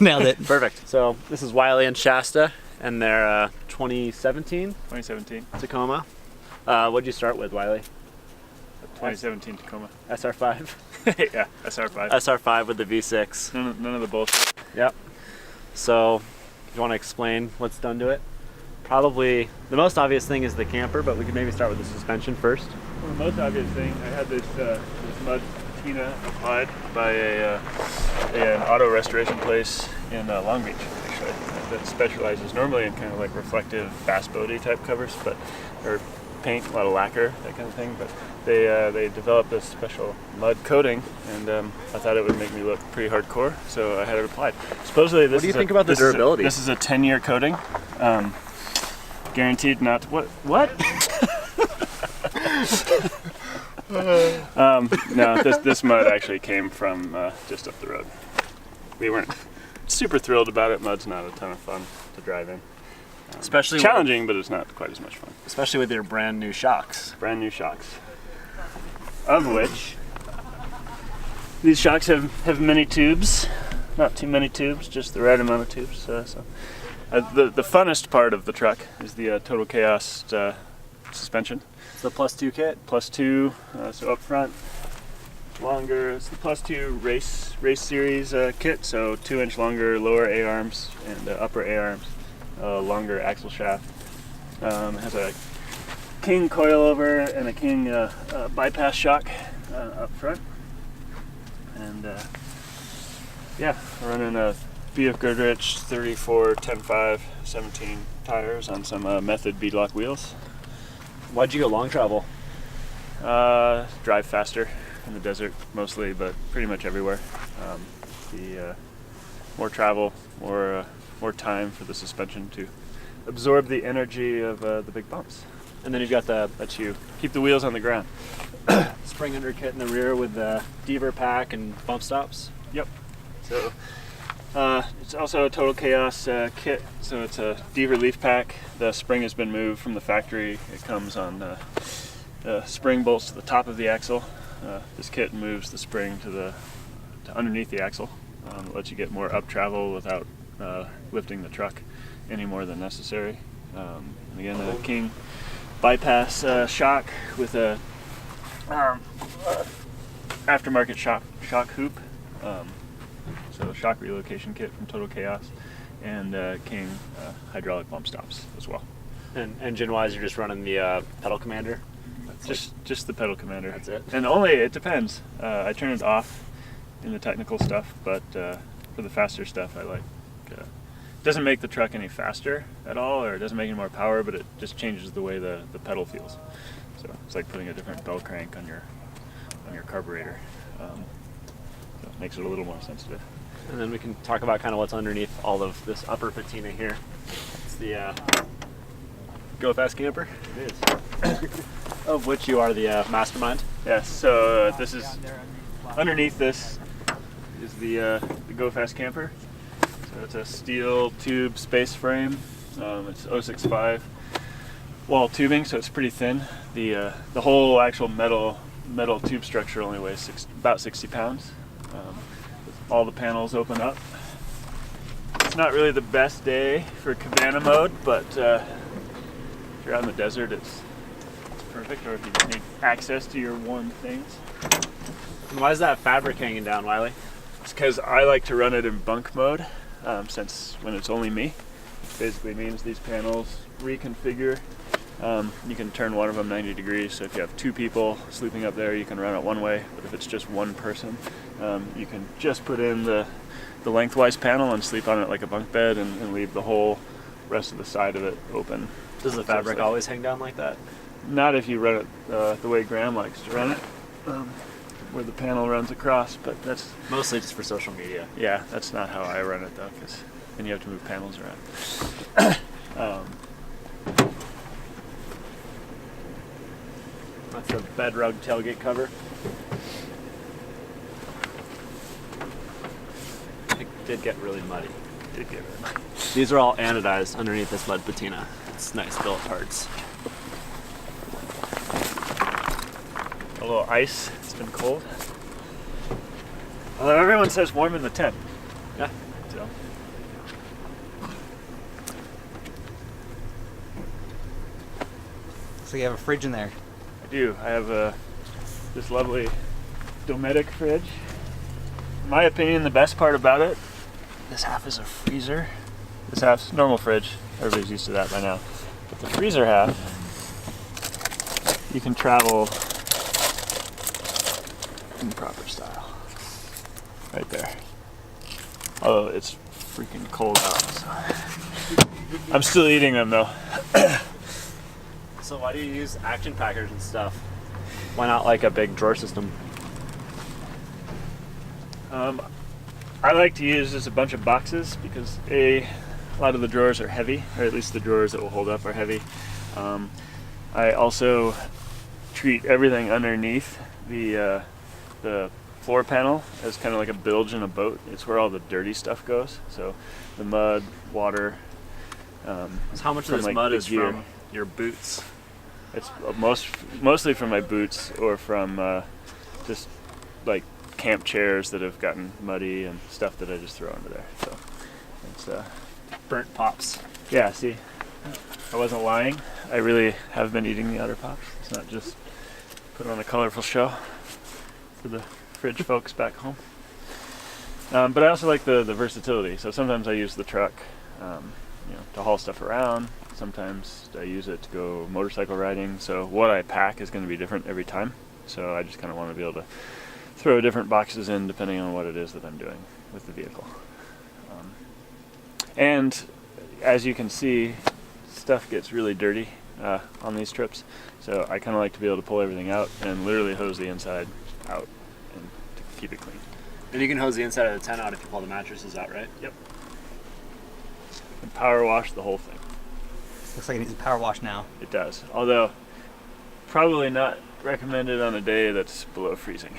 Nailed it. Perfect. So this is Wiley and Shasta and their 2017 Tacoma. What'd you start with, Wiley? 2017 Tacoma. SR5? Yeah, SR5. SR5 with the V6. None of the bullshit. Yep. So, you want to explain what's done to it? Probably the most obvious thing is the camper, but we could maybe start with the suspension first. Well, the most obvious thing, I had this mud patina applied by an auto restoration place in Long Beach, actually, that specializes normally in kind of like reflective bass boaty type covers, or paint, a lot of lacquer, that kind of thing. But they developed this special mud coating, and I thought it would make me look pretty hardcore, so I had it applied. Supposedly, this what do you think about the durability? This is a 10-year coating, guaranteed not to, what? No, this mud actually came from just up the road. We weren't super thrilled about it. Mud's not a ton of fun to drive in. Especially challenging, but it's not quite as much fun. Especially with your brand new shocks. Brand new shocks. Of which, these shocks have many tubes. Not too many tubes, just the right amount of tubes. The funnest part of the truck is the Total Chaos suspension. It's the +2 kit? +2, so up front, longer. It's the +2 race series kit, so 2-inch longer lower A-arms and upper A-arms. Longer axle shaft. It has a King coilover and a King bypass shock up front. And yeah, we're running a BFGoodrich 34, 10.5, 17 tires on some Method beadlock wheels. Why'd you go long travel? Drive faster in the desert mostly, but pretty much everywhere. More travel, more time for the suspension to absorb the energy of the big bumps. And then you've got lets you keep the wheels on the ground. spring under kit in the rear with the Deaver pack and bump stops. Yep. So it's also a Total Chaos kit. So it's a Deaver leaf pack. The spring has been moved from the factory. It comes on spring bolts to the top of the axle. This kit moves the spring to underneath the axle. It lets you get more up travel without lifting the truck any more than necessary. And again, a King bypass shock with a aftermarket shock hoop. So shock relocation kit from Total Chaos, and King hydraulic bump stops as well. And engine-wise, you're just running the pedal commander? Just the pedal commander. That's it? And only, it depends. I turn it off in the technical stuff, but for the faster stuff, I like. It doesn't make the truck any faster at all, or it doesn't make any more power, but it just changes the way the pedal feels. So it's like putting a different bell crank on your carburetor. So it makes it a little more sensitive. And then we can talk about kind of what's underneath all of this upper patina here. It's the Go Fast camper. It is. Of which you are the mastermind. Yes. So this is underneath. This is the Go Fast camper. So it's a steel tube space frame. It's 065 wall tubing, so it's pretty thin. The whole actual metal tube structure only weighs about 60 pounds. All the panels open up. It's not really the best day for cabana mode, but if you're out in the desert, it's perfect. Or if you just need access to your warm things. And why is that fabric hanging down, Wiley? It's because I like to run it in bunk mode, since when it's only me. It basically means these panels reconfigure. You can turn one of them 90 degrees, so if you have two people sleeping up there, you can run it one way, but if it's just one person, you can just put in the lengthwise panel and sleep on it like a bunk bed and leave the whole rest of the side of it open. Does the fabric always hang down like that? Not if you run it the way Graeme likes to run it, where the panel runs across, but that's... Mostly just for social media. Yeah, that's not how I run it though, because then you have to move panels around. That's a bed rug tailgate cover. It did get really muddy. These are all anodized underneath this mud patina. It's nice billet parts. A little ice. It's been cold. Although everyone says warm in the tent. Yeah. It's So. So you have a fridge in there. I do. I have this lovely Dometic fridge. In my opinion, the best part about it, this half is a freezer. This half's normal fridge. Everybody's used to that by now. But the freezer half, you can travel in proper style. Right there. Although it's freaking cold out. So. I'm still eating them though. So why do you use action packers and stuff? Why not like a big drawer system? I like to use just a bunch of boxes because a lot of the drawers are heavy, or at least the drawers that will hold up are heavy. I also treat everything underneath the floor panel as kind of like a bilge in a boat. It's where all the dirty stuff goes. So the mud, water. So how much of this like mud the is gear. from your boots? It's mostly from my boots or from just like camp chairs that have gotten muddy and stuff that I just throw under there. So it's Burnt pops. yeah. See, I wasn't lying. I really have been eating the outer pops. It's not just put on a colorful show for the fridge folks back home. But I also like the versatility. So sometimes I use the truck, to haul stuff around. Sometimes I use it to go motorcycle riding. So what I pack is going to be different every time. So I just kind of want to be able to throw different boxes in depending on what it is that I'm doing with the vehicle. And as you can see, stuff gets really dirty on these trips. So I kind of like to be able to pull everything out and literally hose the inside out and to keep it clean. And you can hose the inside of the tent out if you pull the mattresses out, right? Yep. And power wash the whole thing. Looks like it needs a power wash now. It does. Although, probably not recommended on a day that's below freezing.